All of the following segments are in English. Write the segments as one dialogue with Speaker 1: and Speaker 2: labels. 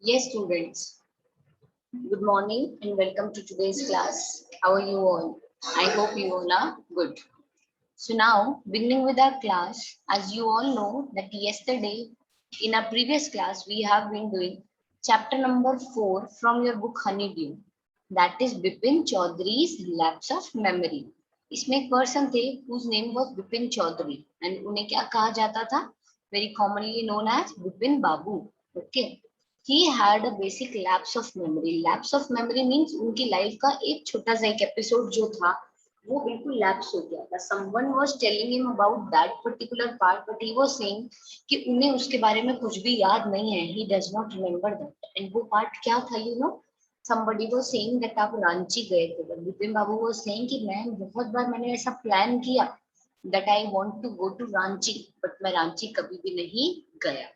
Speaker 1: Yes, students. Good morning and welcome to today's class. How are you all? I hope you all are good. So now, beginning with our class, as you all know that yesterday in our previous class, we have been doing chapter number 4 from your book Honeydew. That is Bipin Chaudhary's Lapse of Memory. इसमें एक person थे whose name was Bipin Chaudhary and उन्हें क्या कहा जाता था? Very commonly known as Bipin Babu. Okay. He had a basic lapse of memory. Lapse of memory means उनकी life का एक छोटा सा एक एपिसोड जो था वो बिल्कुल लैप्स हो गया था. Someone was telling him about that particular part, but he was saying कि उन्हें उसके बारे में कुछ भी याद नहीं है. He does not remember that. And वो part क्या था, you know? Somebody was saying that आप रांची गए थे. But Vipin Babu was saying कि मैं बहुत बार मैंने ऐसा प्लान किया that I want to go to Ranchi, but मैं रांची कभी भी नहीं गया.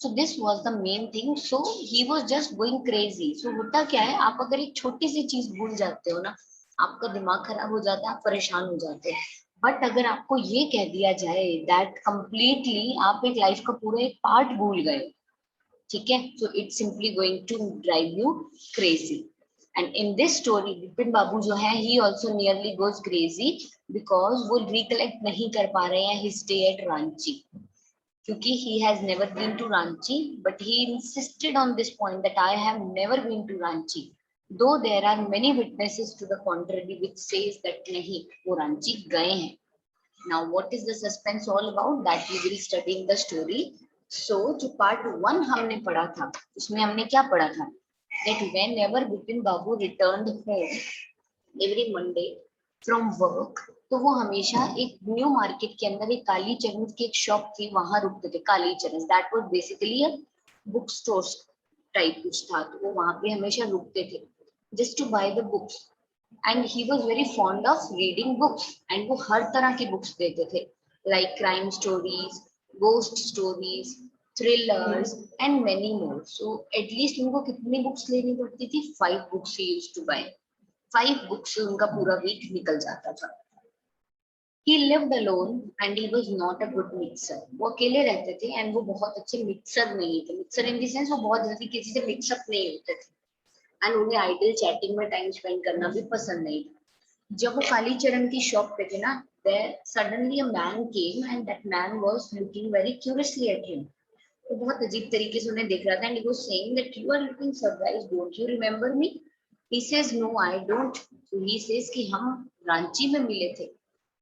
Speaker 1: So this was the main thing. So he was just going crazy. So होता क्या है, आप अगर एक छोटी सी चीज भूल जाते हो ना, आपका दिमाग खराब हो जाता है, आप परेशान हो जाते हैं. बट अगर आपको ये कह दिया जाए दैट कंप्लीटली आप एक लाइफ का पूरा एक पार्ट भूल गए, ठीक है, so it's simply going to drive you crazy. And in this story Vipin बाबू जो है he also nearly goes crazy because वो recollect नहीं कर पा रहे हैं his stay at रांची, क्योंकि he has never been to Ranchi, but he insisted on this point that I have never been to Ranchi, though there are many witnesses to the contrary which says that नहीं वो रांची गए हैं. Now what is the suspense all about, that we will study in the story. So जो part 1 हमने पढ़ा था उसमें हमने क्या पढ़ा था, that whenever Bipin Babu returned home every Monday from work, तो वो हमेशा एक न्यू मार्केट के अंदर एक काली चरण की एक शॉप थी, वहां रुकते थे. Kali Charan that was basically a book store type कुछ था, तो वो वहां पे हमेशा रुकते थे just to buy the books. And he was very fond of reading books and वो हर तरह की बुक्स देते थे, like crime stories, ghost stories, thrillers and many more. So at least उनको कितनी बुक्स लेनी पड़ती थी? 5 बुक्स ही यूज्ड टू बाय. 5 बुक्स से उनका पूरा वीक निकल जाता था. He lived alone and he was not a good mixer. वो अकेले रहते थे and वो बहुत अच्छे मिक्सर नहीं थे. मिक्सर इन दी सेंस वो बहुत जल्दी किसी से मिक्सअप नहीं होते थे एंड उन्हें आइडल चैटिंग में टाइम स्पेंड करना भी पसंद नहीं था. जब वो काली चरण की शॉप पे थे ना, there suddenly a man came and that man was looking very curiously at him. वो बहुत अजीब तरीके से उन्हें देख रहा था and he was saying that you are looking surprised, don't you remember me? He says no I don't. So he says कि हम रांची में मिले थे.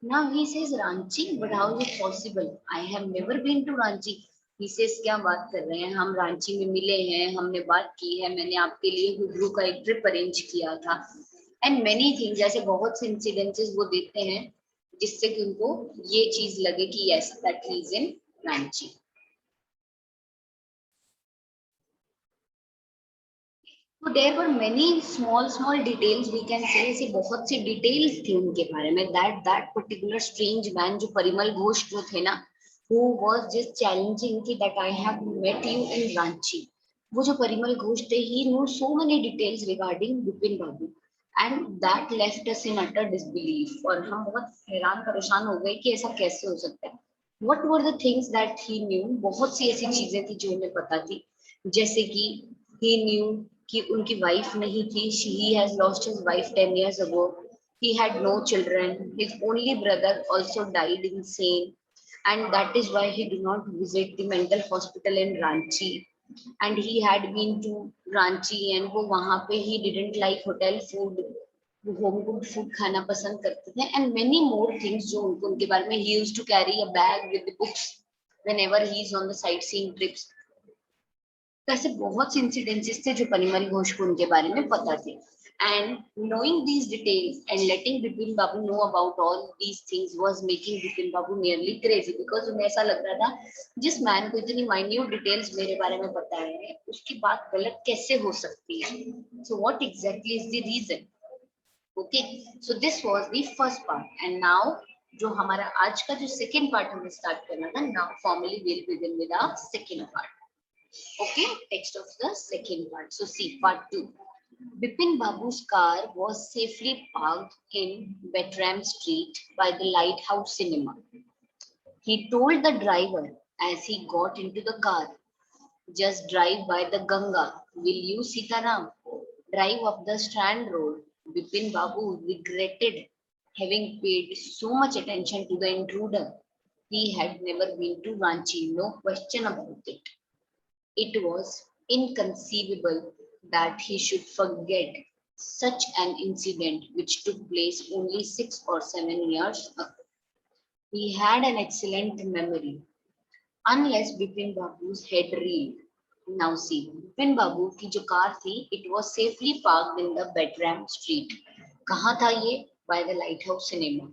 Speaker 1: Now he says Ranchi, but how is it possible? I have never been to Ranchi. He says क्या बात कर रहे हैं, हम रांची में मिले हैं, हमने बात की है, मैंने आपके लिए हुड्रू का एक ट्रिप अरेंज किया था एंड मेनी थिंग्स. ऐसे बहुत से इंसिडेंसेस वो देते हैं जिससे कि उनको ये चीज लगे कि yes that he is in Ranchi. तो there were many small details we can say, ऐसी बहुत सी डिटेल्स थी उनके बारे में. दैट पर्टिकुलर स्ट्रेंज मैन जो परिमल घोष जो थे ना, who was just challenging कि that I have met you in Ranchi. वो जो परिमल घोष थे, he knew so many details regarding Bipin Babu and that left us in utter disbelief. और हम बहुत हैरान परेशान हो गए कि ऐसा कैसे हो सकता है. What were the things that he knew? बहुत सी ऐसी चीजें थी जो उन्हें पता थी, जैसे कि he knew कि उनकी वाइफ नहीं थी. He has lost his wife 10 years ago. He had no children. His only brother also died insane, and that is why he did not visit the mental hospital in Ranchi. And he had been to Ranchi and वो वहां पे he didn't like hotel food, home cooked food खाना पसंद करते थे and many more things जो उनको उनके बारे में. He used to carry a bag with books whenever he is on the sightseeing trips. तो ऐसे बहुत से इंसिडेंसेस थे जो परिमल घोष को उनके बारे में पता थे. And knowing these details and letting Bipin Babu know about all these things was making Bipin Babu nearly crazy because उन्हें ऐसा लग रहा था जिस मैन को इतनी माइन्यूट डिटेल्स मेरे बारे में पता है उसकी बात गलत कैसे हो सकती है. So what exactly is the reason? Okay, so this was the first part and now जो हमारा आज का जो सेकेंड पार्ट हमें स्टार्ट करना था, now formally we'll begin with our second part. Okay, text of the second part. So see part 2. Bipin Babu's car was safely parked in Betram Street by the Lighthouse Cinema. He told the driver as he got into the car Just drive by the Ganga. Will you, Sitaram? Drive up the Strand Road. Bipin Babu regretted having paid so much attention to the intruder. He had never been to Ranchi, no question about it. It was inconceivable that he should forget such an incident which took place only 6 or 7 years ago. He had an excellent memory, unless Bipin Babu's head reeled. Now see, Bipin Babu की जो car थी, it was safely parked in the Bedram Street. कहाँ था ये? By the Lighthouse Cinema.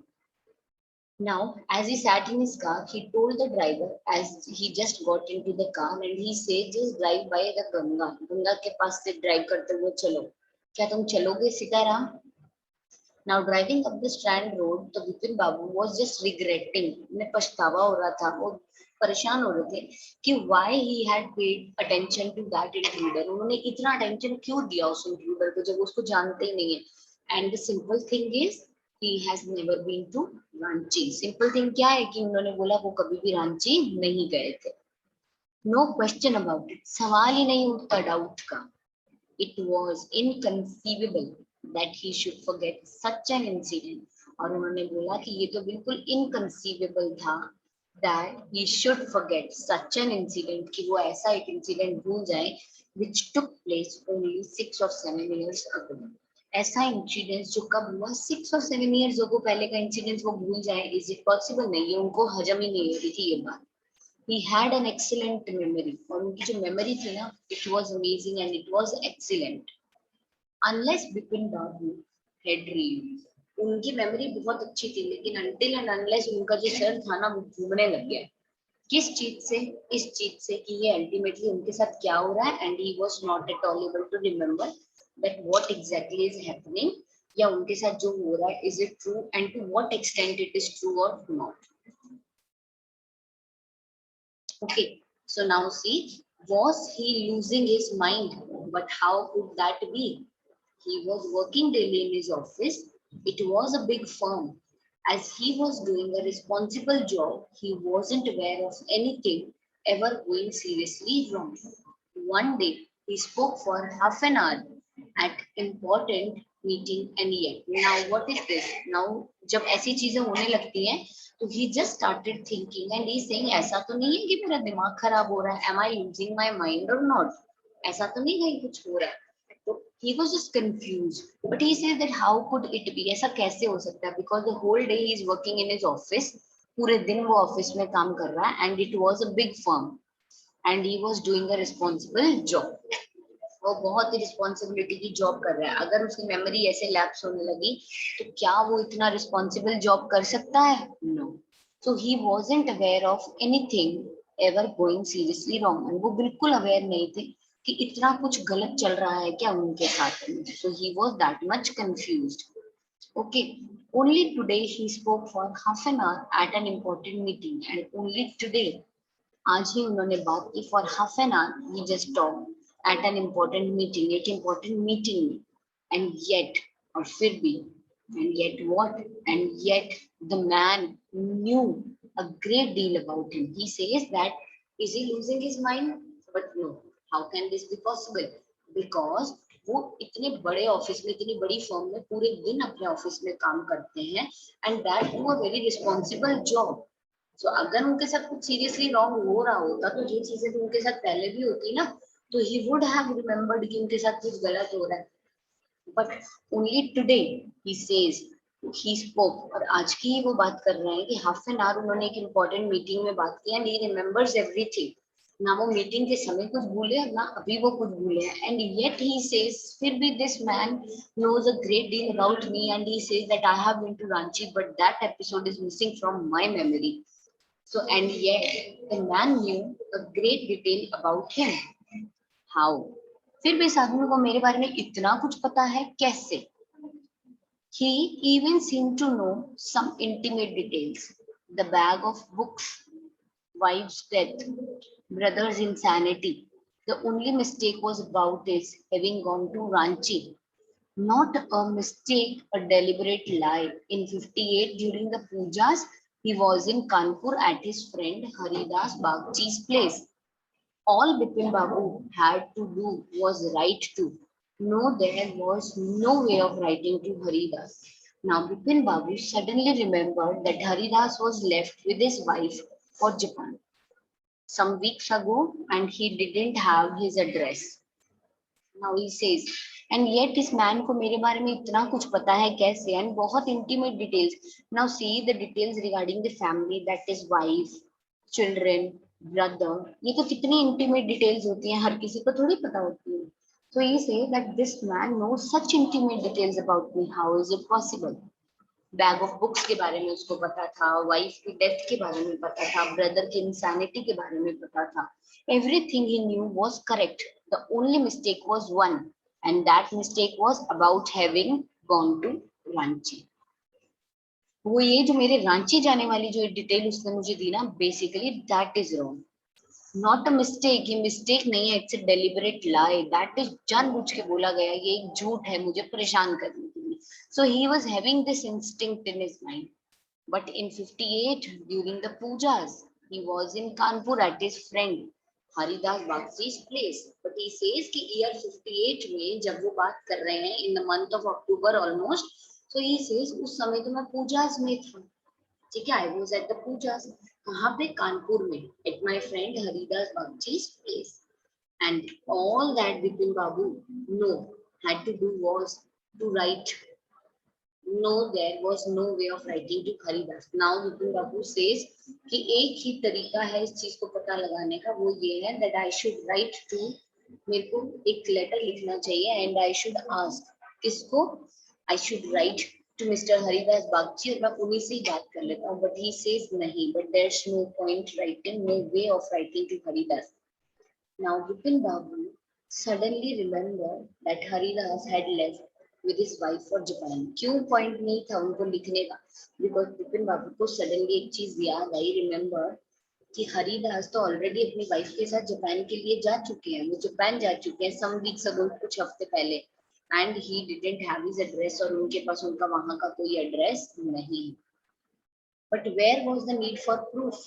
Speaker 1: Now, as he sat in his car, he told the driver as he just got into the car and he said, just drive by the Ganga. Ganga के पास से drive करते हुए चलो. क्या तुम चलोगे Sitaram? Now driving up the Strand Road, the Bipin Babu was just regretting. उन्हें पछतावा हो रहा था. वो परेशान हो रहे थे कि why he had paid attention to that intruder. उन्होंने इतना attention क्यों दिया उस intruder को जब उसको जानते ही नहीं है. And the simple thing is he has never been to Ranchi. Simple thing क्या है कि उन्होंने बोला वो कभी भी रांची नहीं गए थे. No question about it. सवाल ही नहीं उठता डाउट का. It was inconceivable that he should forget such an incident. और उन्होंने बोला कि ये तो बिल्कुल inconceivable था that he should forget such an incident कि वो ऐसा एक incident भूल जाए which took place only 6 or 7 years ago. ऐसा इंसिडेंट जो कब हुआ 6 or 7 years ago पहले का इंसिडेंट वो भूल जाए, इज इट पॉसिबल? नहीं है, उनको हजम ही नहीं हो रही थी ये बात. He had an excellent memory और उनकी जो मेमोरी थी ना, it was amazing and it was excellent. Unless Bipin Babu had reeled. उनकी मेमोरी बहुत अच्छी थी लेकिन until and unless उनका जो सर था ना वो घूमने लग गया. किस चीज से? इस चीज से कि ये अल्टीमेटली उनके साथ क्या हो रहा है, and he was not at all able to remember that what exactly is happening या उनके साथ जो हो रहा है, is it true and to what extent it is true or not. Okay, so now see, was he losing his mind? But how could that be? He was working daily in his office. It was a big firm. As he was doing a responsible job, he wasn't aware of anything ever going seriously wrong. One day, he spoke for half an hour at important meeting and yet. Now, what is this? Now, जब ऐसी चीजें होने लगती हैं, तो he just started thinking and he's saying ऐसा तो नहीं है कि मेरा दिमाग खराब हो रहा है. Am I losing my mind or not? ऐसा तो नहीं कहीं कुछ हो रहा है. तो he was just confused. But he said that how could it be? ऐसा कैसे हो सकता है? Because the whole day he is working in his office. पूरे दिन वो ऑफिस में काम कर रहा है and it was a big firm and he was doing a responsible job. वो बहुत ही रिस्पॉन्सिबिलिटी की जॉब कर रहा है. अगर उसकी मेमोरी ऐसे लैप्स होने लगी तो क्या वो इतना रिस्पॉन्सिबल जॉब कर सकता है? No. So he wasn't aware of anything ever going seriously wrong. वो बिल्कुल अवेयर नहीं थे कि इतना कुछ गलत चल रहा है क्या उनके साथ में. So he was that much confused. Okay, only today he spoke for half an hour at an important meeting and only today आज ही उन्होंने बात की for half an hour. He just talked at an important meeting, एक important meeting में. And yet, और फिर भी, and yet what? And yet the man knew a great deal about him. He says that, is he losing his mind? But no, how can this be possible? Because वो इतने बड़े office में, इतनी बड़ी firm में पूरे दिन अपने ऑफिस में काम करते हैं and that to a very responsible job. तो अगर उनके साथ कुछ सीरियसली रॉन्ग हो रहा होता तो जो चीजें तो उनके साथ पहले भी होती ना, तो ही वुड हैव रिमेम्बर्ड कि उनके साथ कुछ गलत हो रहा है. But only today he says, he spoke, और आज की ही वो बात कर रहे हैं कि हाफ एन आवर उन्होंने एक इम्पोर्टेंट मीटिंग में बात की एंड ही रिमेम्बर्स एवरीथिंग. ना वो मीटिंग के समय कुछ भूले और ना अभी वो कुछ भूले. एंड येट ही सेज, फिर भी this man knows a great deal about me and he says that I have been to Ranchi but that episode is missing from my memory. So, and yet the man knew a great detail about him. How? फिर भी इस आदमी को मेरे बारे में इतना कुछ पता है, कैसे? He even seemed to know some intimate details. The bag of books, wife's death, brother's insanity. The only mistake was about his having gone to Ranchi. Not a mistake, a deliberate lie. In 58, during the pujas, he was in Kanpur at his friend Haridas Bagchi's place. All Bipin Babu had to do was write to. No, there was no way of writing to Haridas. Now Bipin Babu suddenly remembered that Haridas was left with his wife for Japan some weeks ago and he didn't have his address. Now he says, and yet इस man को मेरे बारे में इतना कुछ पता है कैसे and बहुत intimate details. Now see the details regarding the family, that is wife, children, brother. ये तो कितनी intimate details होती हैं, हर किसी को थोड़ी पता होती है. So he says that this man knows such intimate details about me. How is it possible? Bag of books के बारे में उसको पता था, वाइफ की डेथ के बारे में पता था, ब्रदर की इंसैनिटी के बारे में पता था. Everything he knew was correct. The only mistake was one and that mistake was about having gone to Ranchi. वो ये जो मेरे रांची जाने वाली जो डिटेल उसने मुझे दी ना, basically that is wrong. Not a mistake, ये मिस्टेक नहीं है, it's a deliberate lie. That is जानबूझ के बोला गया, ये एक झूठ है मुझे परेशान करने के लिए. So he was having this instinct in his mind. But in 58, during the pujas, he was in Kanpur at his friend Haridas Bagchi's place. But he says कि year 58 में जब वो बात कर रहे हैं in the month of October almost, so he says उस समय तो मैं पूजास में था. ठीक है, I was at the pujas. कहाँ पे? कानपुर में, at my friend Haridas Bagchi's place. And all that Bipin Babu had to do was to write. No, there was no way of writing to Haridas. Now Bipin Babu says कि एक ही तरीका है इस चीज को पता लगाने का, वो ये है that I should write to, मेरे को एक लेटर लिखना चाहिए and I should ask, किसको? I should write to Mr. Haridas Bagchi और मैं उन्हीं से ही बात कर लेता हूँ. But he says नहीं, but there's no point writing, no way of writing to Haridas. Now Bipin Babu suddenly remembered that Haridas had left with his wife for Japan. क्यों पॉइंट नहीं था उनको लिखने का? बिकॉज बिपिन बाबू को सडनली एक चीज याद आई, रिमेम्बर कि हरिदास तो ऑलरेडी अपनी वाइफ के साथ जापान के लिए जा चुके हैं, वो जापान जा चुके हैं सम वीक्स अगो, कुछ हफ्ते पहले. And he didn't have his address, और उनके पास उनका वहां का कोई एड्रेस नहीं. But where was the need for proof?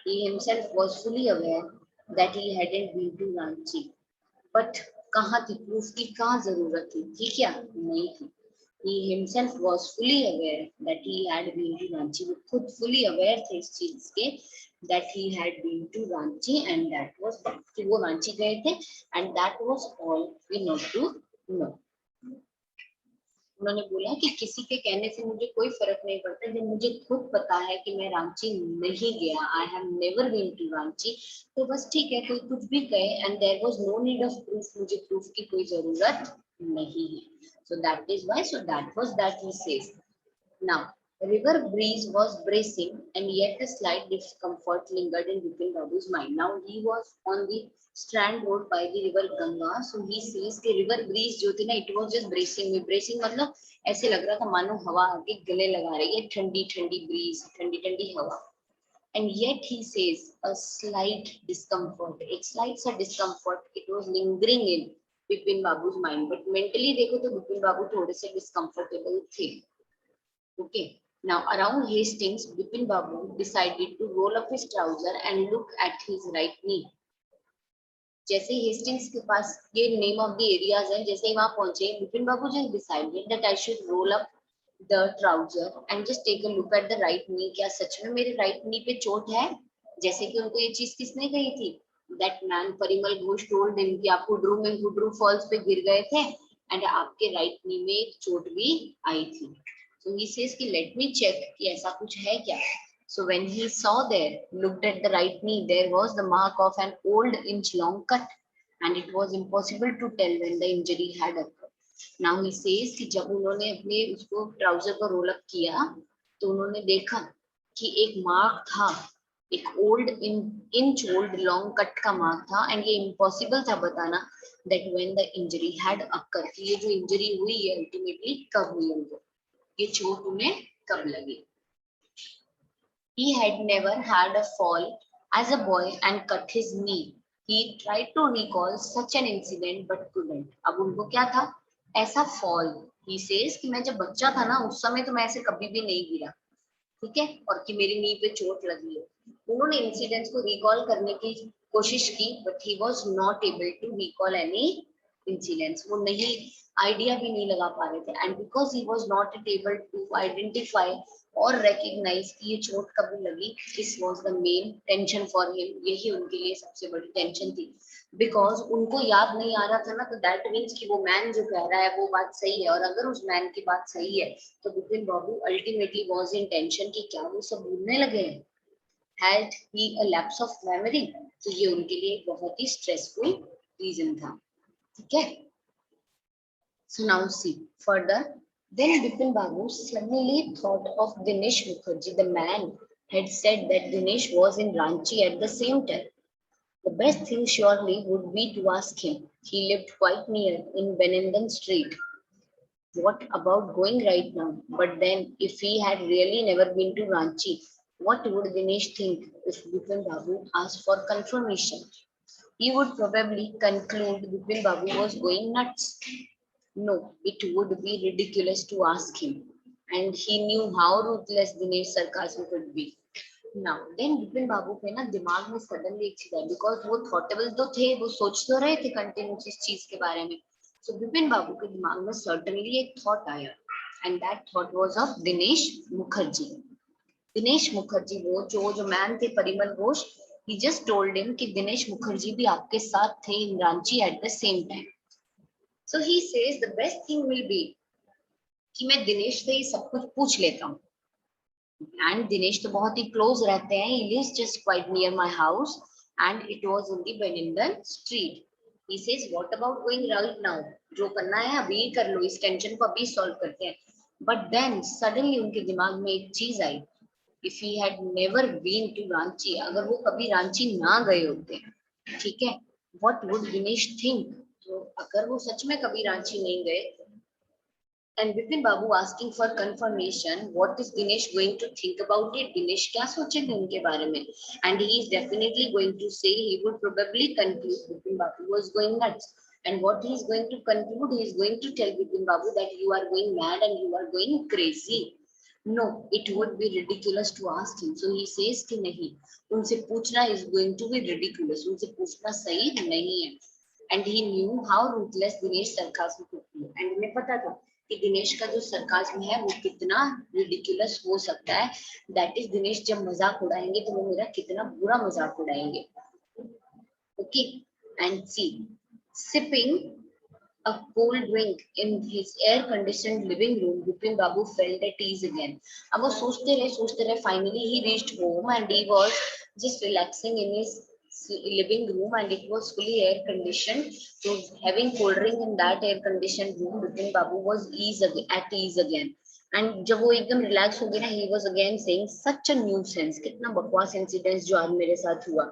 Speaker 1: He himself was fully aware that he hadn't been to Ranchi. But कहाँ थी प्रूफ की? कहाँ जरूरत थी क्या? नहीं थी. He himself was fully aware that he had been to Ranchi. वो खुद fully aware थे इस चीज के that he had been to Ranchi and that was कि वो रांची गए थे and that was all we need to know. उन्होंने बोला कि किसी के कहने से मुझे कोई फर्क नहीं पड़ता, जब मुझे खुद पता है कि मैं रांची नहीं गया, I have never been to Ranchi, तो बस ठीक है, कोई कुछ भी कहे and there was no need of proof, मुझे प्रूफ की कोई जरूरत नहीं है. So that is why, so that was that he says. Now river breeze was bracing and yet a slight discomfort lingered in Bipin Babu's mind. Now he was on the Strand Road by the river Ganga. So he says कि river breeze जो थी ना, it was just bracing में. Bracing मतलब ऐसे लग रहा था मानो हवा आके गले लगा रही है, ठंडी ठंडी breeze, ठंडी ठंडी हवा. And yet he says a slight discomfort, एक slight सा discomfort, it was lingering in Bipin Babu's mind. But mentally देखो तो Bipin Babu थोड़े से discomfortable थे. Okay. Now around Hastings, Bipin Babu decided to roll up his trouser and look at his right knee. जैसे Hastings के पास ये name of the areas हैं, जैसे ही वहां पहुंचे, बिपिन बाबू just decided that I should roll up the trouser and just take a look at the right knee. क्या सच में मेरे right knee पे चोट है? जैसे कि उनको ये चीज किसने कही थी? That man Parimal Ghosh told him कि आप हुड्रू फॉल्स पे गिर गए थे and आपके right knee में एक चोट भी आई थी. So he says कि let me check कि ऐसा कुछ है क्या. So when he saw there, looked at the right knee, there was the mark of an old inch-long cut, and it was impossible to tell when the injury had occurred. Now he says कि जब उन्होंने अपने उसको trouser को roll up किया, तो उन्होंने देखा कि एक मार्क था, एक इंच ओल्ड लॉन्ग कट का मार्क था, एंड ये इम्पॉसिबल था बताना that when the injury had occurred, कि ये जो इंजरी हुई है अल्टीमेटली कब हुई उनको, ये चोट उन्हें कब लगी. He had never had a fall as a boy and cut his knee. He tried to recall such an incident but couldn't. अब उनको क्या था? ऐसा fall. He says कि मैं जब बच्चा था ना, उस समय तो मैं ऐसे कभी भी नहीं गिरा, ठीक है, और कि मेरी नी पे चोट लगी है. उन्होंने इंसिडेंट्स को रिकॉल करने की कोशिश की, but he was not able to recall any incidents. वो नहीं आइडिया भी नहीं लगा पा रहे थे, and because he was not able to identify और recognize कि ये चोट कब लगी, this was the main tension for him. यही उनके लिए सबसे बड़ी टेंशन थी, बिकॉज उनको याद नहीं आ रहा था ना, तो दैट मीन्स कि वो मैन जो कह रहा है वो बात सही है, और अगर उस मैन की बात सही है तो बिपिन बाबू अल्टीमेटली वाज इन टेंशन कि क्या वो सब भूलने लगे हैं, had he a lapse of memory. तो ये उनके लिए एक बहुत ही स्ट्रेसफुल रीजन था, ठीक है। So now see further, then Bipin Babu suddenly thought of Dinesh Mukherjee. The man had said that Dinesh was in Ranchi at the same time. The best thing surely would be to ask him. He lived quite near in Benenden Street. What about going right now? But then, if he had really never been to Ranchi, what would Dinesh think if Bipin Babu asked for confirmation? He would probably conclude Bipin Babu was going nuts. No, it would be ridiculous to ask him. And he knew how ruthless Dinesh sarcasm could be. Now, then Vipin Babu पे ना दिमाग में suddenly एक चीज आई, because वो थॉटेबल तो थे, वो सोच तो रहे थे कंटिन्यूस इस चीज के बारे में। सो विपिन बाबू के दिमाग में सर्टनली एक थॉट आया, and that thought was of Dinesh Mukherjee. Dinesh Mukherjee, वो जो मैन थे Parimal Ghosh, he just told him कि दिनेश मुखर्जी भी आपके साथ थे in Ranchi at the same time. So he says the best thing will be कि मैं दिनेश से ही सब कुछ पूछ लेता हूँ, एंड दिनेश तो बहुत ही क्लोज रहते हैं, he lives just quite near my house and it was in the Benenden street. He says what about going right now? जो करना है अभी कर लो, इस टेंशन को अभी सॉल्व करते हैं। बट देन सडनली उनके दिमाग में एक चीज आई, if he had never been to Ranchi, अगर वो कभी रांची ना गए होते, ठीक है, what would Dinesh think? तो अगर वो सच में कभी रांची नहीं गए, and Vipin Babu asking for confirmation, what is Dinesh going to think about it? Dinesh क्या सोचेंगे उनके बारे में? And he is definitely going to say, he would probably conclude Vipin Babu was going nuts. And what he is going to conclude, he is going to tell Vipin Babu that you are going mad and you are going crazy. No, it would be ridiculous to ask him. So he says कि नहीं, उनसे पूछना is going to be ridiculous. उनसे पूछना सही नहीं है. And he knew how ruthless Dinesh sarcasm could be. And उन्हें पता था कि दिनेश का जो सरकाज्म है वो कितना रिडिकुलस हो सकता है। दैट इज दिनेश जब मजाक उड़ाएंगे तो वो मेरा कितना बुरा मजाक उड़ाएंगे। Okay, and see sipping a cold drink in his air-conditioned living room, Bipin Babu felt at ease again. अब वो सोचते रहे, finally he reached home and he was just relaxing in his living room and it was fully air conditioned. So having cold drink in that air conditioned room, Bipin Babu was at ease again. And जब वो एकदम relax हो गया ना, he was again saying such a nuisance, कितना बकवास incidents जो आज मेरे साथ हुआ।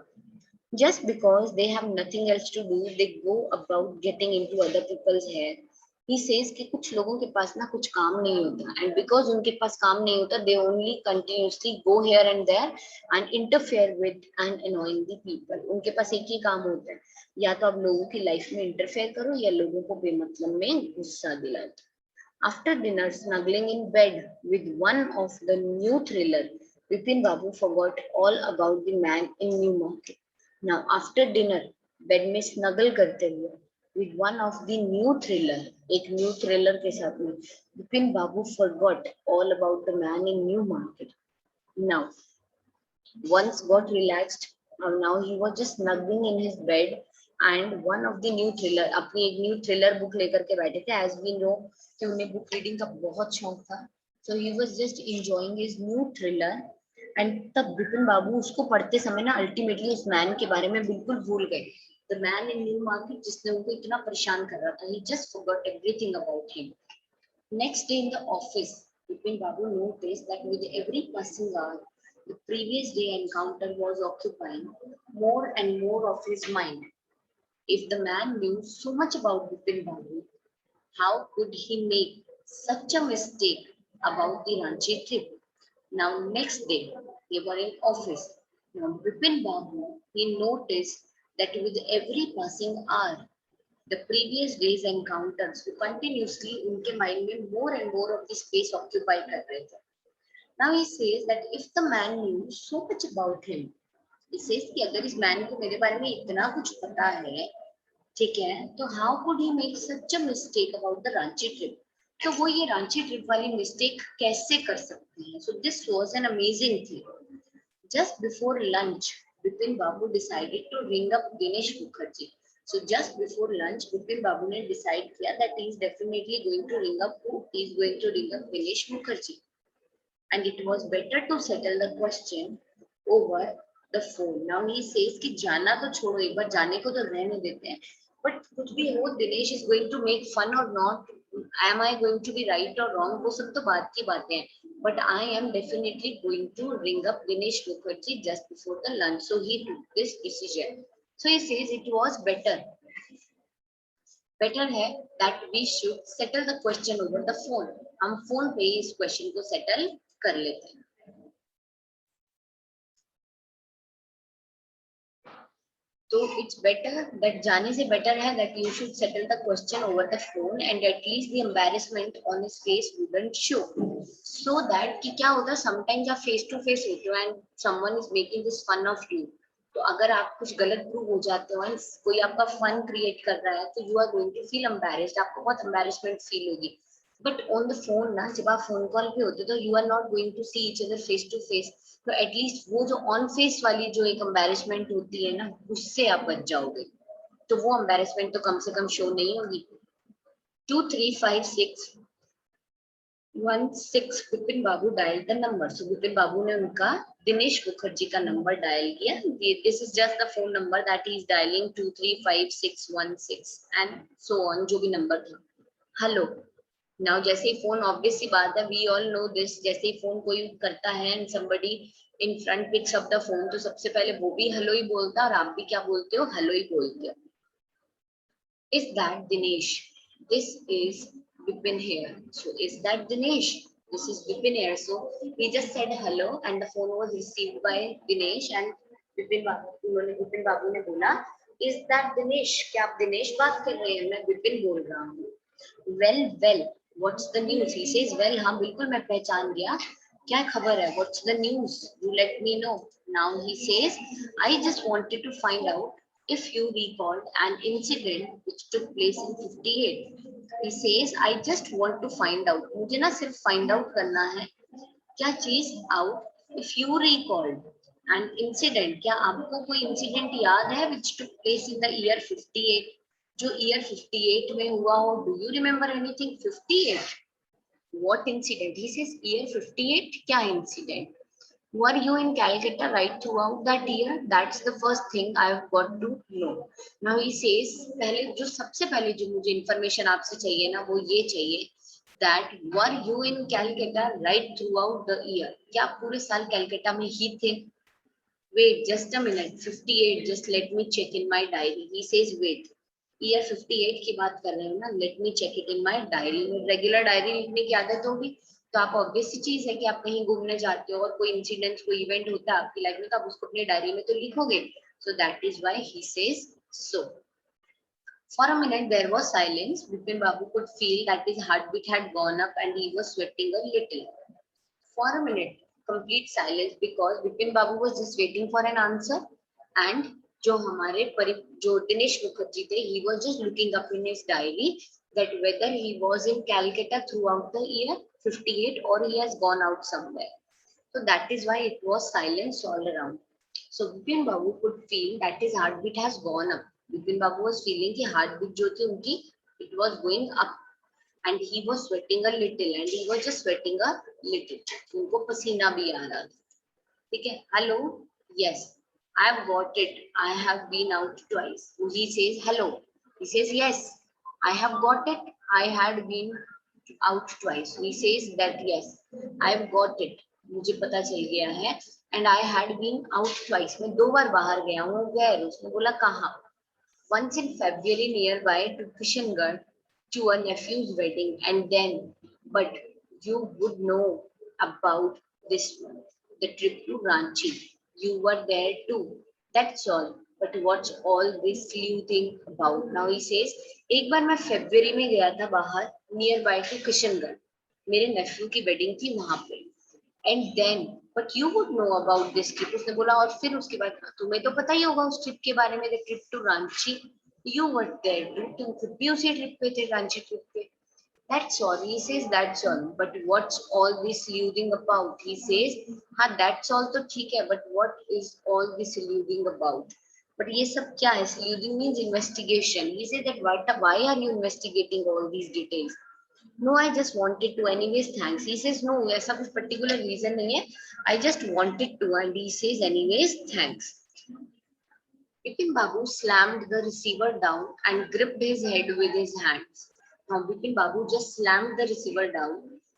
Speaker 1: Just because they have nothing else to do, they go about getting into other people's hair. He says कि कुछ लोगों के पास ना कुछ काम नहीं होता, and because उनके पास काम नहीं होता, they only continuously go here and there and interfere with and annoying the people. उनके पास एक ही काम होता है, या तो आप लोगों की लाइफ में इंटरफेयर करो या लोगों को बेमतलब में गुस्सा दिलाओ। After dinner, snuggling in bed with one of the new thriller, Vipin Babu forgot all about the man in New Market. Now, after dinner, bed में स्नगल करते हुए with one of the new thriller, एक new thriller के साथ में, विपिन बाबू forgot all about the man in New Market. Now, once got relaxed, now he was just snuggling in his bed and one of the new thriller, अपनी एक new thriller book लेकर के बैठे थे। as we know कि उन्हें book reading का बहुत शौक था, so he was just enjoying his new thriller. And तब विपिन बाबू उसको पढ़ते समय ना अल्टीमेटली उस मैन के बारे में बिल्कुल भूल गए, the man in new market जिसने उनको इतना परेशान कर रहा था। He just forgot everything about him. Next day in the office, Vipin Babu noticed that with every passing hour, the previous day encounter was occupying more and more of his mind. If the man knew so much about Vipin Babu, how could he make such a mistake about the Ranchi trip? Now, next day, they were in office. Now, Vipin Babu, he noticed that with every passing hour, the previous day's encounters were continuously उनके mind में more and more of the space occupied कर रहे थे. Now he says that if the man knew so much about him, इससे कि अगर इस man को मेरे बारे में इतना कुछ पता है, ठीक है, तो how could he make such a mistake about the Ranchi trip? तो वो ये रांची ट्रिप वाली मिस्टेक कैसे कर सकते हैं? So this was an amazing thing. Just before lunch, Bipin Babu decided to ring up Dinesh Mukherjee. So just before lunch, Bipin Babu ने decide किया that he is definitely going to ring up who? He is going to ring up Dinesh Mukherjee. And it was better to settle the question over the phone. Now he says कि जाना तो छोड़ो, एक बार जाने को तो रहने देते हैं. But कुछ भी हो, Dinesh is going to make fun or not? Am I going to be right or wrong? वो सब तो बात की बातें हैं. But I am definitely going to ring up Dinesh Mukherjee just before the lunch. So he took this decision. So he says it was better है that we should settle the question over the phone. हम phone पे ही इस question को settle कर लेते हैं. तो it's better that, जाने से बेटर है that you should settle the question over the phone and at least the embarrassment on his face wouldn't show. So that कि क्या होता है, समटाइम्स आप फेस टू फेस होते हो and someone is making this fun of you. तो अगर आप कुछ गलत प्रूव हो जाते हो एंड कोई आपका फन क्रिएट कर रहा है, तो you are going to feel embarrassed, आपको बहुत एम्बैरेसमेंट फील होगी. बट ऑन द फोन ना, जब आप फोन कॉल पे होते हो तो you are not going to see each other face to face. तो एटलीस्ट वो जो ऑन फेस वाली जो एक एम्बैरेसमेंट होती है ना, उससे आप बच जाओगे. तो वो एम्बैरेसमेंट तो कम से कम शो नहीं होगी. 235616 Vipin Babu dial the number. So Vipin Babu ने उनका दिनेश मुखर्जी का नंबर डायल किया. This is just the phone number that he is dialing, 235616 and so on, जो भी नंबर था. हेलो. नाउ जैसे ही फोन, ऑब्वियस सी बात है, वी ऑल नो दिस, जैसे ही फोन कोई करता है and somebody in front picks up the phone, तो सबसे पहले वो भी हेलो ही बोलता है और आप भी क्या बोलते हो? हेलो ही बोलते हो. Is that Dinesh? This is Vipin here. So is that Dinesh? This is Vipin here. So he just said hello and the phone was received by Dinesh and Vipin Babu ने बोला, is that Dinesh? क्या आप दिनेश बात कर रहे हैं? मैं विपिन बोल रहा हूँ. Well, what's the news? He says, well, हाँ बिल्कुल मैं पहचान गया. क्या खबर है? What's the news? You let me know. Now he says, I just wanted to find out if you recalled an incident which took place in 58. He says, I just want to find out. मुझे ना सिर्फ find out करना है. क्या चीज? out. If you recalled an incident, क्या आपको कोई incident याद है which took place in the year 58? जो ईयर 58 में हुआ हो. Do you remember anything? 58. What incident? He says year 58. क्या incident? Were you in Calcutta right throughout that year? That's the first thing I have got to know. Now he says, पहले जो सबसे पहले जो मुझे इंफॉर्मेशन आपसे चाहिए ना, वो ये चाहिए that were you in Calcutta right through out the year? क्या आप पूरे साल कैलकाटा में ही थे? Wait just a minute, 58, just let me check in my diary. He says wait, year 58 की बात कर रहे हो ना, let me check it in my diary. में रेगुलर डायरी लिखने की आदत होगी, तो आप ऑब्वियस सी चीज है कि आप कहीं घूमने जाते हो और कोई इंसिडेंट, कोई इवेंट होता है आपकी लाइफ में, तो आप उसको अपनी डायरी में तो लिखोगे. सो that is why he says so. For a minute there was silence. Bipin Babu could feel that his heartbeat had gone up and he was sweating a little. For a minute, complete silence, because Bipin Babu was just waiting for an answer and जो हमारे जो दिनेश मुखर्जी थे, he was just looking up in his diary that whether he was in Calcutta throughout the year 58 or he has gone out somewhere. So that is why it was silence all around. So Bipin Babu could feel that his heartbeat has gone up. Bipin Babu was feeling कि heartbeat जो थी उनकी, it was going up. And he was sweating a little and he was just sweating a little. उनको पसीना भी आ रहा था. ठीक है. Hello. Yes, I have got it. I have been out twice. He says hello. He says yes, I have got it. I had been out twice. He says that yes, I have got it. मुझे पता चल गया है. And I had been out twice. मैं 2 बार बाहर गया हूँ. Where? उसने बोला कहाँ? Once in February nearby to Kishangarh to a nephew's wedding, and then, but you would know about this one, the trip to Ranchi. You were there too. That's all. But what's all this sleuthing about? Now he says, एक बार मैं फरवरी में गया था बाहर, near by two Kishangarh. मेरे नेफ्यू की wedding थी वहां पे. And then but you would know about this trip. उसने बोला और फिर उसके बाद तुम्हें तो पता ही होगा उस ट्रिप के बारे में, the trip to Ranchi. You were there, तुम खुद भी उसी ट्रिप पे थे, रांची ट्रिप पे. That's all. He says that's all. But what's all this alluding about? He says, हाँ that's all तो ठीक है, but what is all this alluding about? But ये सब क्या है? Alluding means investigation. He says that why are you investigating all these details? No, I just wanted to. Anyways, thanks. He says no, ऐसा कुछ particular reason नहीं है. I just wanted to, and he says anyways, thanks. Bipin Babu slammed the receiver down and gripped his head with his hands. Now, Bipin Babu just slammed the receiver down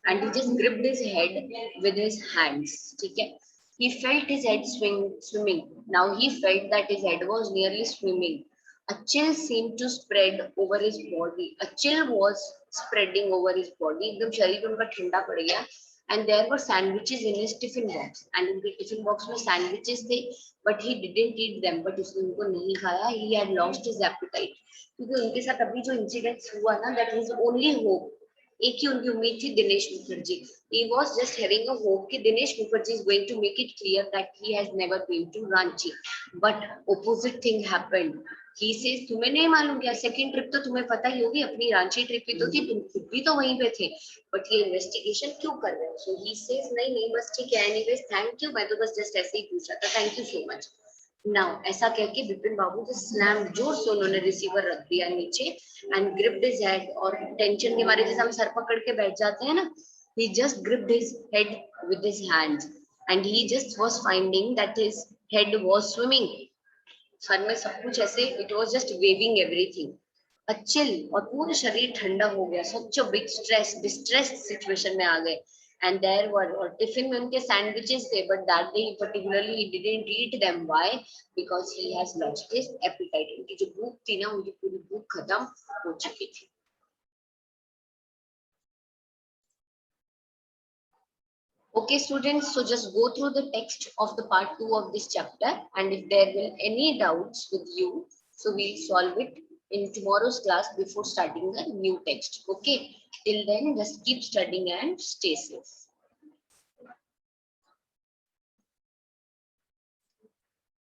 Speaker 1: and he just gripped his head with his hands. Okay? He felt his head swimming. Now he felt that his head was nearly swimming. A chill seemed to spread over his body. A chill was spreading over his body. एकदम शरीर उनका ठंडा पड़ गया. And there were sandwiches in his tiffin box. And in the tiffin box में sandwiches थे, but he didn't eat them. But उसने उनको नहीं खाया. He had lost his appetite. क्योंकि उनके साथ अभी जो incident हुआ ना, that was only hope. एक ही उनकी उम्मीद थी, Dinesh Mukherjee. He was just having a hope कि Dinesh Mukherjee is going to make it clear that he has never been to Ranchi. But opposite thing happened. He says तुम्हें नहीं मालूम क्या, सेकंड ट्रिप तो तुम्हें पता ही होगी, अपनी रांची ट्रिप भी तो थी, तुम खुद भी तो वहीं पे थे, बट ये इन्वेस्टिगेशन क्यों कर रहे हो? सो ही सेज नहीं नहीं बस ठीक है, एनीवेज थैंक यू, मैं तो बस जस्ट ऐसे ही पूछा था, thank you so much. Now ऐसा कह के बिपिन बाबू को स्लैम, जोर से उन्होंने रिसीवर रख दिया नीचे एंड ग्रिप्ड हिज हेड. और टेंशन के मारे जैसे हम सर पकड़ के बैठ जाते हैं ना, he just gripped his head with his hands and he just was finding that his head was swimming. सर में सब कुछ ऐसे, it was just waving everything. Chill, और पूरा शरीर ठंडा हो गया. Such a big stress, distress situation में आ गए. एंड देयर वर, और टिफिन में उनके सैंडविचेस थे, but that day particularly he didn't eat them. Why? Because he has lost his appetite. उनकी जो भूख थी ना, उनकी पूरी भूख खत्म हो चुकी थी. Okay, students, so just go through the text of the part 2 of this chapter, and if there will any doubts with you, so we'll solve it in tomorrow's class before starting the new text. Okay, till then, just keep studying and stay safe.